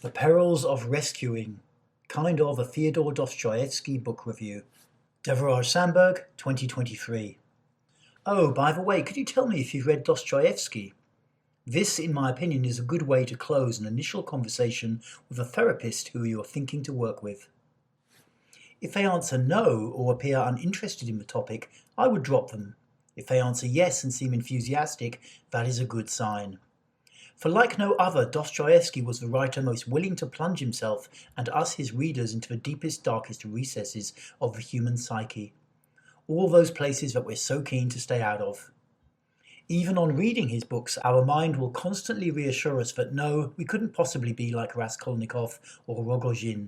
The Perils of Rescuing, kind of a Fyodor Dostoevsky book review. Deveraj Sandberg, 2023. Oh, by the way, could you tell me if you've read Dostoevsky? This, in my opinion, is a good way to close an initial conversation with a therapist who you are thinking to work with. If they answer no or appear uninterested in the topic, I would drop them. If they answer yes and seem enthusiastic, that is a good sign. For like no other, Dostoevsky was the writer most willing to plunge himself and us, his readers, into the deepest, darkest recesses of the human psyche. All those places that we're so keen to stay out of. Even on reading his books, our mind will constantly reassure us that no, we couldn't possibly be like Raskolnikov or Rogojin.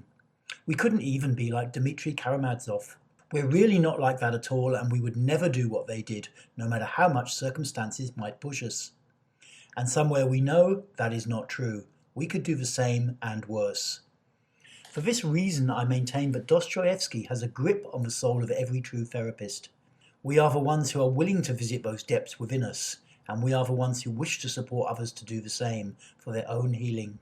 We couldn't even be like Dmitry Karamazov. We're really not like that at all, and we would never do what they did, no matter how much circumstances might push us. And somewhere we know that is not true. We could do the same and worse. For this reason, I maintain that Dostoevsky has a grip on the soul of every true therapist. We are the ones who are willing to visit those depths within us, and we are the ones who wish to support others to do the same for their own healing.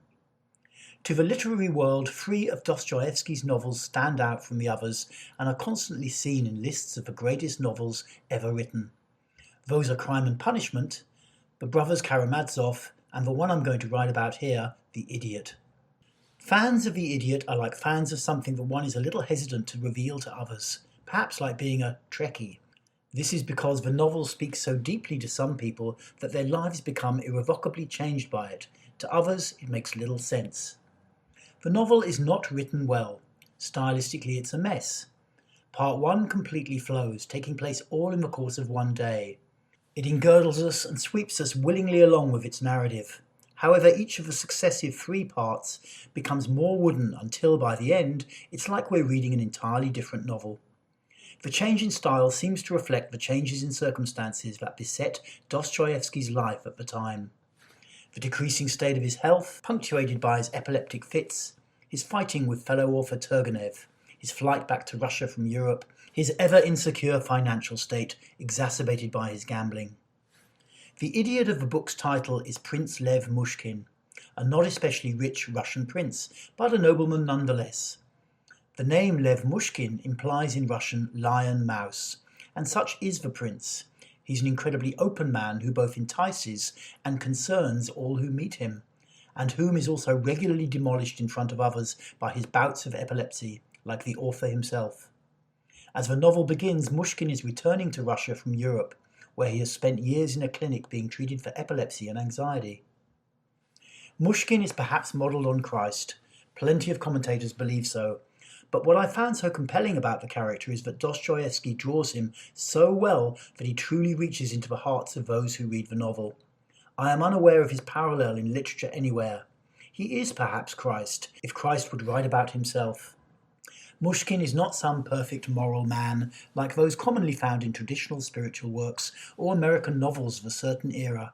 To the literary world, 3 of Dostoevsky's novels stand out from the others and are constantly seen in lists of the greatest novels ever written. Those are Crime and Punishment, The Brothers Karamazov, and the one I'm going to write about here, The Idiot. Fans of The Idiot are like fans of something that one is a little hesitant to reveal to others, perhaps like being a Trekkie. This is because the novel speaks so deeply to some people that their lives become irrevocably changed by it. To others, it makes little sense. The novel is not written well. Stylistically, it's a mess. Part 1 completely flows, taking place all in the course of one day. It engirdles us and sweeps us willingly along with its narrative. However, each of the successive 3 parts becomes more wooden until, by the end, it's like we're reading an entirely different novel. The change in style seems to reflect the changes in circumstances that beset Dostoevsky's life at the time. The decreasing state of his health, punctuated by his epileptic fits, his fighting with fellow author Turgenev, his flight back to Russia from Europe, his ever-insecure financial state, exacerbated by his gambling. The idiot of the book's title is Prince Lev Mushkin, a not especially rich Russian prince, but a nobleman nonetheless. The name Lev Mushkin implies in Russian lion mouse, and such is the prince. He's an incredibly open man who both entices and concerns all who meet him, and whom is also regularly demolished in front of others by his bouts of epilepsy, like the author himself. As the novel begins, Mushkin is returning to Russia from Europe, where he has spent years in a clinic being treated for epilepsy and anxiety. Mushkin is perhaps modelled on Christ. Plenty of commentators believe so. But what I found so compelling about the character is that Dostoevsky draws him so well that he truly reaches into the hearts of those who read the novel. I am unaware of his parallel in literature anywhere. He is perhaps Christ, if Christ would write about himself. Mushkin is not some perfect moral man like those commonly found in traditional spiritual works or American novels of a certain era.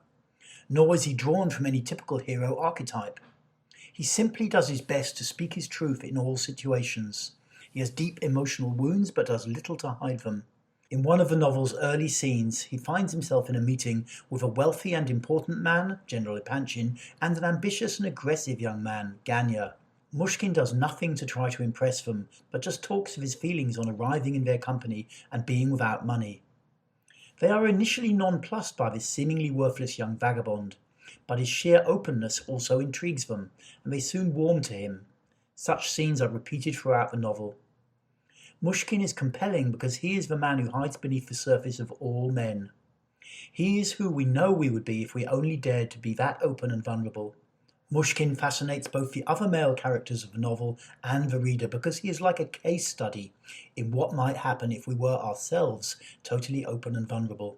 Nor is he drawn from any typical hero archetype. He simply does his best to speak his truth in all situations. He has deep emotional wounds but does little to hide them. In one of the novel's early scenes, he finds himself in a meeting with a wealthy and important man, General Epanchin, and an ambitious and aggressive young man, Ganya. Mushkin does nothing to try to impress them, but just talks of his feelings on arriving in their company and being without money. They are initially nonplussed by this seemingly worthless young vagabond, but his sheer openness also intrigues them, and they soon warm to him. Such scenes are repeated throughout the novel. Mushkin is compelling because he is the man who hides beneath the surface of all men. He is who we know we would be if we only dared to be that open and vulnerable. Mushkin fascinates both the other male characters of the novel and the reader because he is like a case study in what might happen if we were ourselves totally open and vulnerable.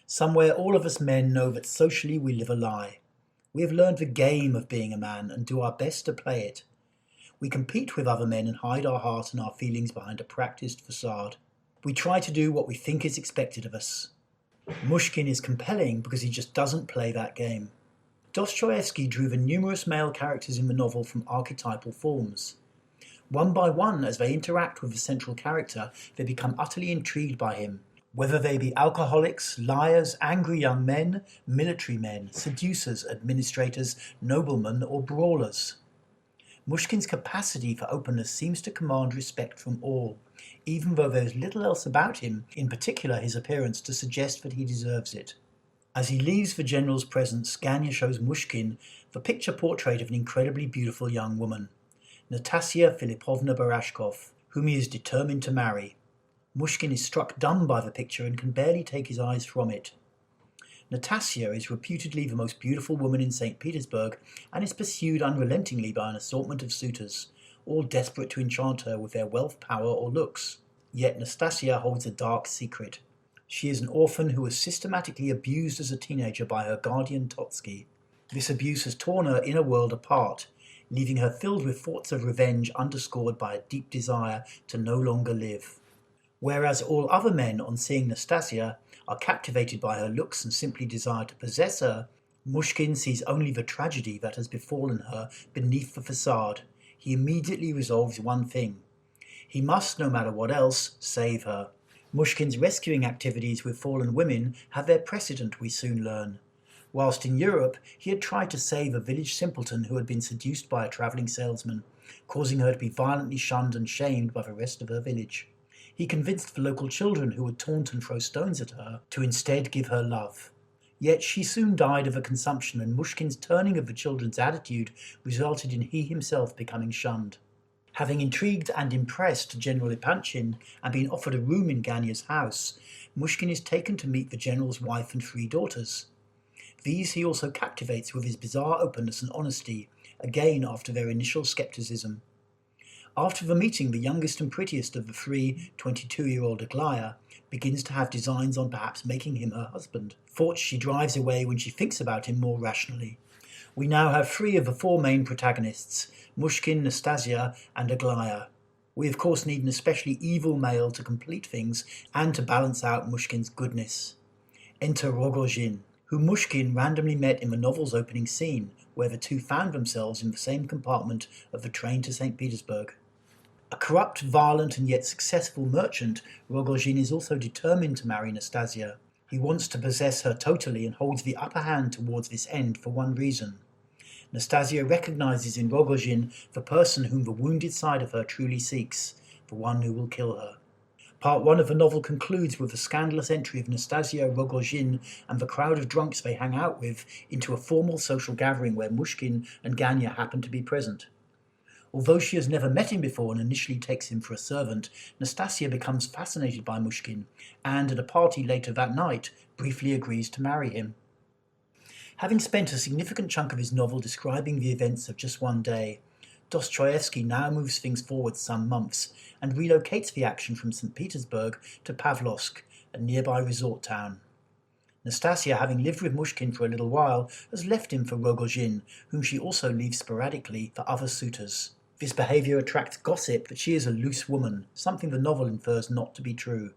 Somewhere all of us men know that socially we live a lie. We have learned the game of being a man and do our best to play it. We compete with other men and hide our heart and our feelings behind a practiced facade. We try to do what we think is expected of us. Mushkin is compelling because he just doesn't play that game. Dostoevsky drew the numerous male characters in the novel from archetypal forms. One by one, as they interact with the central character, they become utterly intrigued by him, whether they be alcoholics, liars, angry young men, military men, seducers, administrators, noblemen, or brawlers. Mushkin's capacity for openness seems to command respect from all, even though there is little else about him, in particular his appearance, to suggest that he deserves it. As he leaves the general's presence, Ganya shows Mushkin the picture portrait of an incredibly beautiful young woman, Nastasia Filipovna Barashkov, whom he is determined to marry. Mushkin is struck dumb by the picture and can barely take his eyes from it. Nastasia is reputedly the most beautiful woman in St. Petersburg and is pursued unrelentingly by an assortment of suitors, all desperate to enchant her with their wealth, power, or looks. Yet Nastasia holds a dark secret. She is an orphan who was systematically abused as a teenager by her guardian Totsky. This abuse has torn her inner world apart, leaving her filled with thoughts of revenge underscored by a deep desire to no longer live. Whereas all other men, on seeing Nastasia, are captivated by her looks and simply desire to possess her, Mushkin sees only the tragedy that has befallen her beneath the facade. He immediately resolves one thing. He must, no matter what else, save her. Mushkin's rescuing activities with fallen women have their precedent, we soon learn. Whilst in Europe, he had tried to save a village simpleton who had been seduced by a travelling salesman, causing her to be violently shunned and shamed by the rest of her village. He convinced the local children who would taunt and throw stones at her to instead give her love. Yet she soon died of a consumption, and Mushkin's turning of the children's attitude resulted in he himself becoming shunned. Having intrigued and impressed General Ipanchin and been offered a room in Ganya's house, Mushkin is taken to meet the general's wife and 3 daughters. These he also captivates with his bizarre openness and honesty, again after their initial skepticism. After the meeting, the youngest and prettiest of the 3, 22-year-old Aglaya, begins to have designs on perhaps making him her husband, thoughts she drives away when she thinks about him more rationally. We now have 3 of the 4 main protagonists, Mushkin, Nastasia, and Aglaya. We of course need an especially evil male to complete things and to balance out Mushkin's goodness. Enter Rogojin, whom Mushkin randomly met in the novel's opening scene, where the 2 found themselves in the same compartment of the train to St. Petersburg. A corrupt, violent, and yet successful merchant, Rogojin is also determined to marry Nastasia. He wants to possess her totally and holds the upper hand towards this end for one reason. Nastasia recognizes in Rogojin the person whom the wounded side of her truly seeks, the one who will kill her. Part 1 of the novel concludes with the scandalous entry of Nastasia, Rogojin, and the crowd of drunks they hang out with into a formal social gathering where Mushkin and Ganya happen to be present. Although she has never met him before and initially takes him for a servant, Nastasia becomes fascinated by Mushkin and, at a party later that night, briefly agrees to marry him. Having spent a significant chunk of his novel describing the events of just one day, Dostoevsky now moves things forward some months and relocates the action from St. Petersburg to Pavlovsk, a nearby resort town. Nastasia, having lived with Mushkin for a little while, has left him for Rogojin, whom she also leaves sporadically for other suitors. This behaviour attracts gossip that she is a loose woman, something the novel infers not to be true.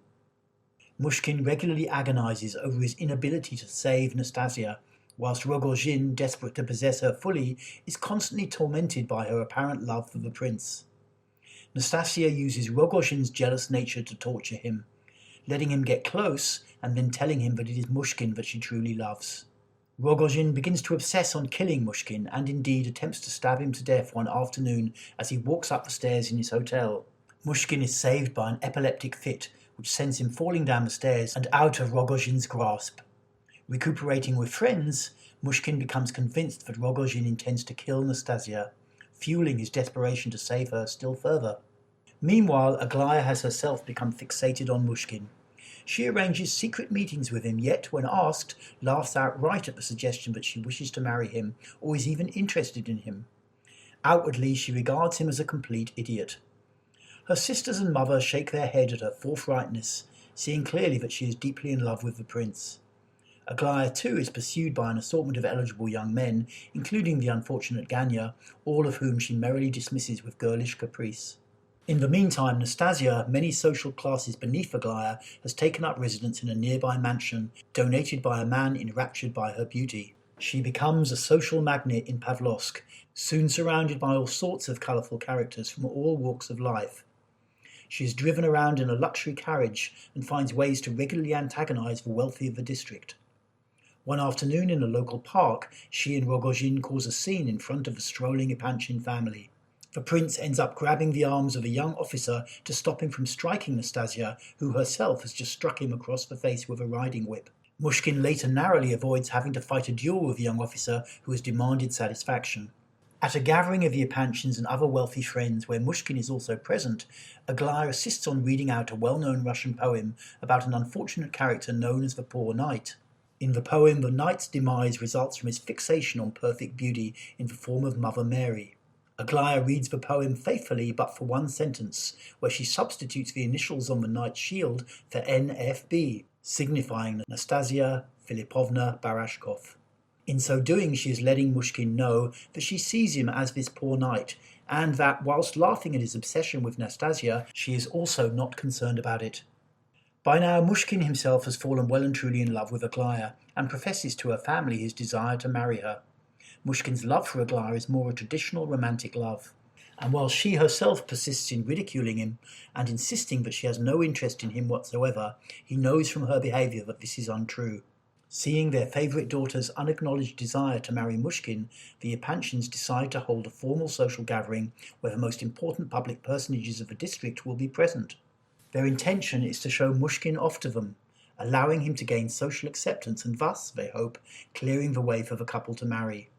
Mushkin regularly agonises over his inability to save Nastasia, whilst Rogojin, desperate to possess her fully, is constantly tormented by her apparent love for the prince. Nastasia uses Rogojin's jealous nature to torture him, letting him get close and then telling him that it is Mushkin that she truly loves. Rogojin begins to obsess on killing Mushkin and indeed attempts to stab him to death one afternoon as he walks up the stairs in his hotel. Mushkin is saved by an epileptic fit which sends him falling down the stairs and out of Rogojin's grasp. Recuperating with friends, Mushkin becomes convinced that Rogojin intends to kill Nastasia, fueling his desperation to save her still further. Meanwhile, Aglaya has herself become fixated on Mushkin. She arranges secret meetings with him, yet, when asked, laughs outright at the suggestion that she wishes to marry him or is even interested in him. Outwardly, she regards him as a complete idiot. Her sisters and mother shake their head at her forthrightness, seeing clearly that she is deeply in love with the prince. Aglaya too is pursued by an assortment of eligible young men, including the unfortunate Ganya, all of whom she merrily dismisses with girlish caprice. In the meantime, Nastasia, many social classes beneath Aglaya, has taken up residence in a nearby mansion, donated by a man enraptured by her beauty. She becomes a social magnet in Pavlovsk, soon surrounded by all sorts of colourful characters from all walks of life. She is driven around in a luxury carriage and finds ways to regularly antagonise the wealthy of the district. One afternoon in a local park, she and Rogojin cause a scene in front of the strolling Ipanchin family. The prince ends up grabbing the arms of a young officer to stop him from striking Nastasia, who herself has just struck him across the face with a riding whip. Mushkin later narrowly avoids having to fight a duel with the young officer who has demanded satisfaction. At a gathering of the Epanchins and other wealthy friends where Mushkin is also present, Aglaya assists on reading out a well-known Russian poem about an unfortunate character known as the Poor Knight. In the poem, the knight's demise results from his fixation on perfect beauty in the form of Mother Mary. Aglaya reads the poem faithfully but for one sentence, where she substitutes the initials on the knight's shield for NFB, signifying Nastasia Filipovna Barashkov. In so doing, she is letting Mushkin know that she sees him as this poor knight, and that, whilst laughing at his obsession with Nastasia, she is also not concerned about it. By now, Mushkin himself has fallen well and truly in love with Aglaya, and professes to her family his desire to marry her. Mushkin's love for Aglaya is more a traditional romantic love, and while she herself persists in ridiculing him and insisting that she has no interest in him whatsoever, he knows from her behaviour that this is untrue. Seeing their favourite daughter's unacknowledged desire to marry Mushkin, the Epanchins decide to hold a formal social gathering where the most important public personages of the district will be present. Their intention is to show Mushkin off to them, allowing him to gain social acceptance and thus, they hope, clearing the way for the couple to marry.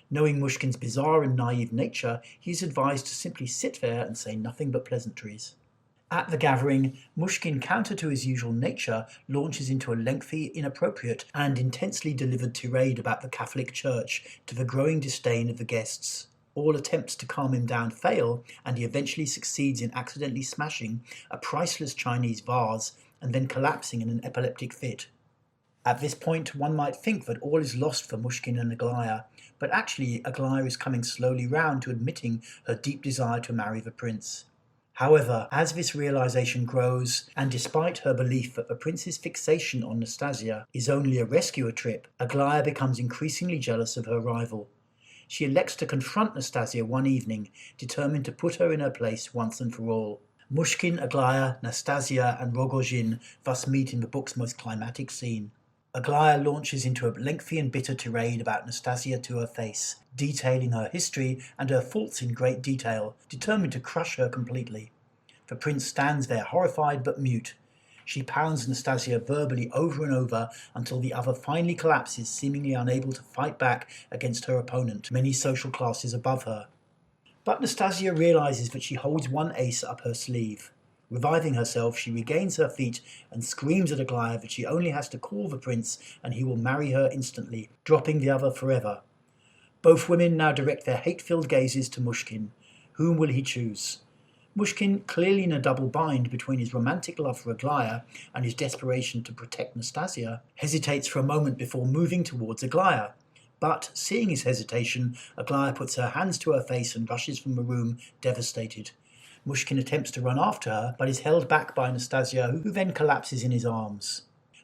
Knowing Mushkin's bizarre and naive nature, he is advised to simply sit there and say nothing but pleasantries. At the gathering, Mushkin, counter to his usual nature, launches into a lengthy, inappropriate, and intensely delivered tirade about the Catholic Church to the growing disdain of the guests. All attempts to calm him down fail, and he eventually succeeds in accidentally smashing a priceless Chinese vase and then collapsing in an epileptic fit. At this point, one might think that all is lost for Mushkin and Aglaya, but actually Aglaya is coming slowly round to admitting her deep desire to marry the prince. However, as this realization grows, and despite her belief that the prince's fixation on Nastasia is only a rescuer trip, Aglaya becomes increasingly jealous of her rival. She elects to confront Nastasia one evening, determined to put her in her place once and for all. Mushkin, Aglaya, Nastasia, and Rogojin thus meet in the book's most climatic scene. Aglaya launches into a lengthy and bitter tirade about Nastasia to her face, detailing her history and her faults in great detail, determined to crush her completely. The prince stands there horrified but mute. She pounds Nastasia verbally over and over until the other finally collapses, seemingly unable to fight back against her opponent, many social classes above her. But Nastasia realizes that she holds one ace up her sleeve. Reviving herself, she regains her feet and screams at Aglaya that she only has to call the prince and he will marry her instantly, dropping the other forever. Both women now direct their hate-filled gazes to Mushkin. Whom will he choose? Mushkin, clearly in a double bind between his romantic love for Aglaya and his desperation to protect Nastasia, hesitates for a moment before moving towards Aglaya. But, seeing his hesitation, Aglaya puts her hands to her face and rushes from the room, devastated. Mushkin attempts to run after her, but is held back by Nastasia, who then collapses in his arms.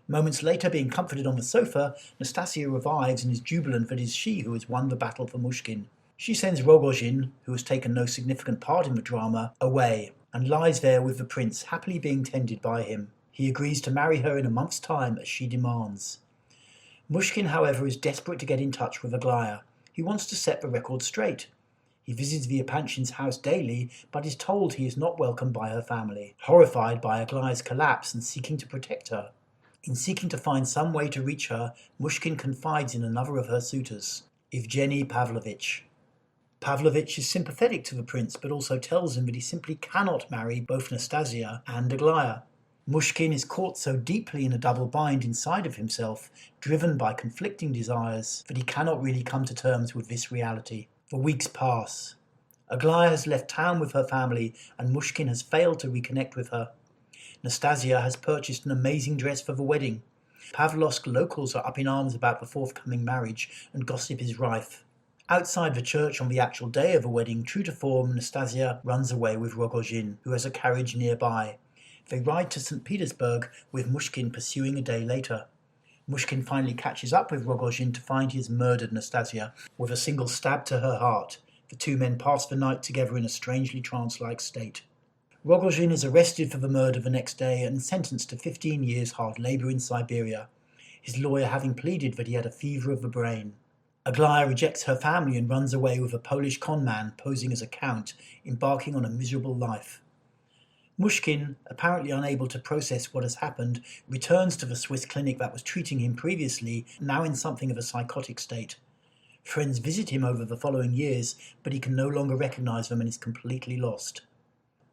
Moments later, being comforted on the sofa, Nastasia revives and is jubilant that it is she who has won the battle for Mushkin. She sends Rogojin, who has taken no significant part in the drama, away, and lies there with the prince, happily being tended by him. He agrees to marry her in a month's time, as she demands. Mushkin, however, is desperate to get in touch with Aglaya. He wants to set the record straight. He visits the Epanchin's house daily, but is told he is not welcome by her family, horrified by Aglaya's collapse and seeking to protect her. In seeking to find some way to reach her, Mushkin confides in another of her suitors, Evgeny Pavlovich. Pavlovich is sympathetic to the prince, but also tells him that he simply cannot marry both Nastasia and Aglaya. Mushkin is caught so deeply in a double bind inside of himself, driven by conflicting desires, that he cannot really come to terms with this reality. The weeks pass. Aglaya has left town with her family, and Mushkin has failed to reconnect with her. Nastasia has purchased an amazing dress for the wedding. Pavlovsk locals are up in arms about the forthcoming marriage, and gossip is rife. Outside the church on the actual day of the wedding, true to form, Nastasia runs away with Rogojin, who has a carriage nearby. They ride to St. Petersburg, with Mushkin pursuing a day later. Mushkin finally catches up with Rogojin to find he has murdered Nastasia with a single stab to her heart. The two men pass the night together in a strangely trance-like state. Rogojin is arrested for the murder the next day and sentenced to 15 years hard labour in Siberia, his lawyer having pleaded that he had a fever of the brain. Aglaya rejects her family and runs away with a Polish conman posing as a count, embarking on a miserable life. Mushkin, apparently unable to process what has happened, returns to the Swiss clinic that was treating him previously, now in something of a psychotic state. Friends visit him over the following years, but he can no longer recognize them and is completely lost.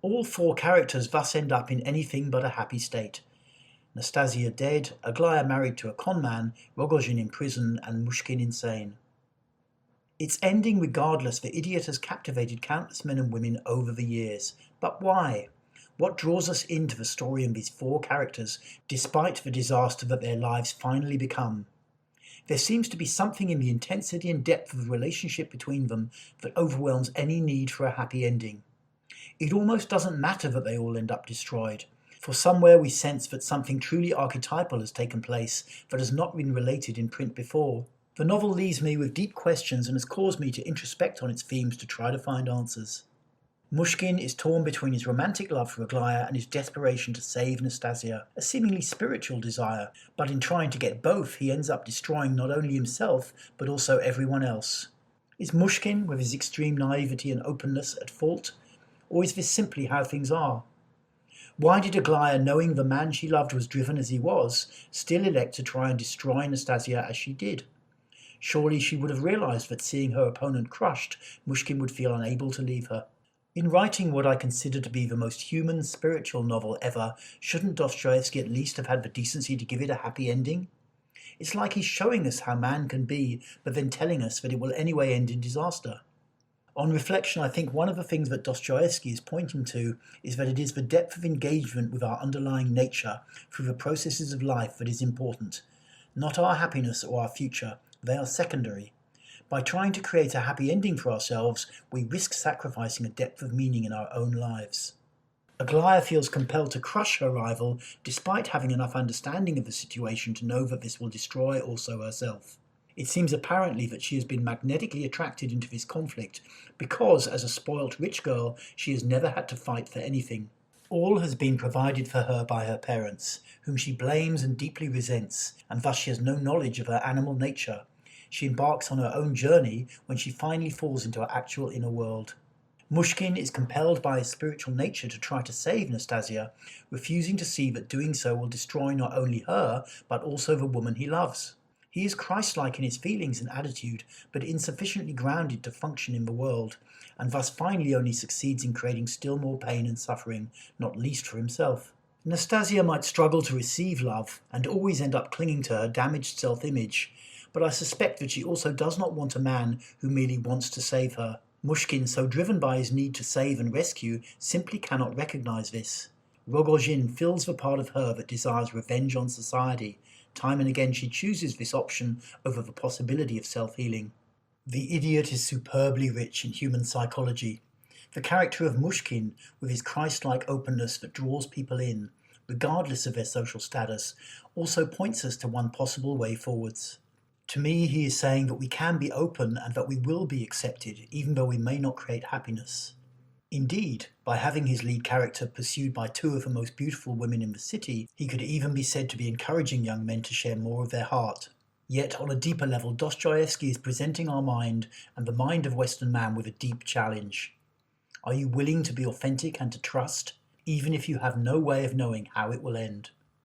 All four characters thus end up in anything but a happy state. Nastasia dead, Aglaya married to a conman, Rogozhin in prison, and Mushkin insane. Its ending regardless, the idiot has captivated countless men and women over the years. But why? What draws us into the story and these four characters, despite the disaster that their lives finally become? There seems to be something in the intensity and depth of the relationship between them that overwhelms any need for a happy ending. It almost doesn't matter that they all end up destroyed, for somewhere we sense that something truly archetypal has taken place that has not been related in print before. The novel leaves me with deep questions and has caused me to introspect on its themes to try to find answers. Mushkin is torn between his romantic love for Aglaya and his desperation to save Nastasia, a seemingly spiritual desire, but in trying to get both he ends up destroying not only himself but also everyone else. Is Mushkin, with his extreme naivety and openness, at fault? Or is this simply how things are? Why did Aglaya, knowing the man she loved was driven as he was, still elect to try and destroy Nastasia as she did? Surely she would have realized that seeing her opponent crushed, Mushkin would feel unable to leave her. In writing what I consider to be the most human, spiritual novel ever, shouldn't Dostoevsky at least have had the decency to give it a happy ending? It's like he's showing us how man can be, but then telling us that it will anyway end in disaster. On reflection, I think one of the things that Dostoevsky is pointing to is that it is the depth of engagement with our underlying nature through the processes of life that is important. Not our happiness or our future, they are secondary. By trying to create a happy ending for ourselves, we risk sacrificing a depth of meaning in our own lives. Aglaya feels compelled to crush her rival despite having enough understanding of the situation to know that this will destroy also herself. It seems apparently that she has been magnetically attracted into this conflict because, as a spoilt rich girl, she has never had to fight for anything. All has been provided for her by her parents, whom she blames and deeply resents, and thus she has no knowledge of her animal nature. She embarks on her own journey when she finally falls into her actual inner world. Mushkin is compelled by his spiritual nature to try to save Nastasia, refusing to see that doing so will destroy not only her, but also the woman he loves. He is Christ-like in his feelings and attitude, but insufficiently grounded to function in the world, and thus finally only succeeds in creating still more pain and suffering, not least for himself. Nastasia might struggle to receive love, and always end up clinging to her damaged self-image, but I suspect that she also does not want a man who merely wants to save her. Mushkin, so driven by his need to save and rescue, simply cannot recognize this. Rogozhin fills the part of her that desires revenge on society. Time and again she chooses this option over the possibility of self-healing. The idiot is superbly rich in human psychology. The character of Mushkin, with his Christ-like openness that draws people in, regardless of their social status, also points us to one possible way forwards. To me, he is saying that we can be open and that we will be accepted, even though we may not create happiness. Indeed, by having his lead character pursued by two of the most beautiful women in the city, he could even be said to be encouraging young men to share more of their heart. Yet, on a deeper level, Dostoevsky is presenting our mind and the mind of Western man with a deep challenge. Are you willing to be authentic and to trust, even if you have no way of knowing how it will end?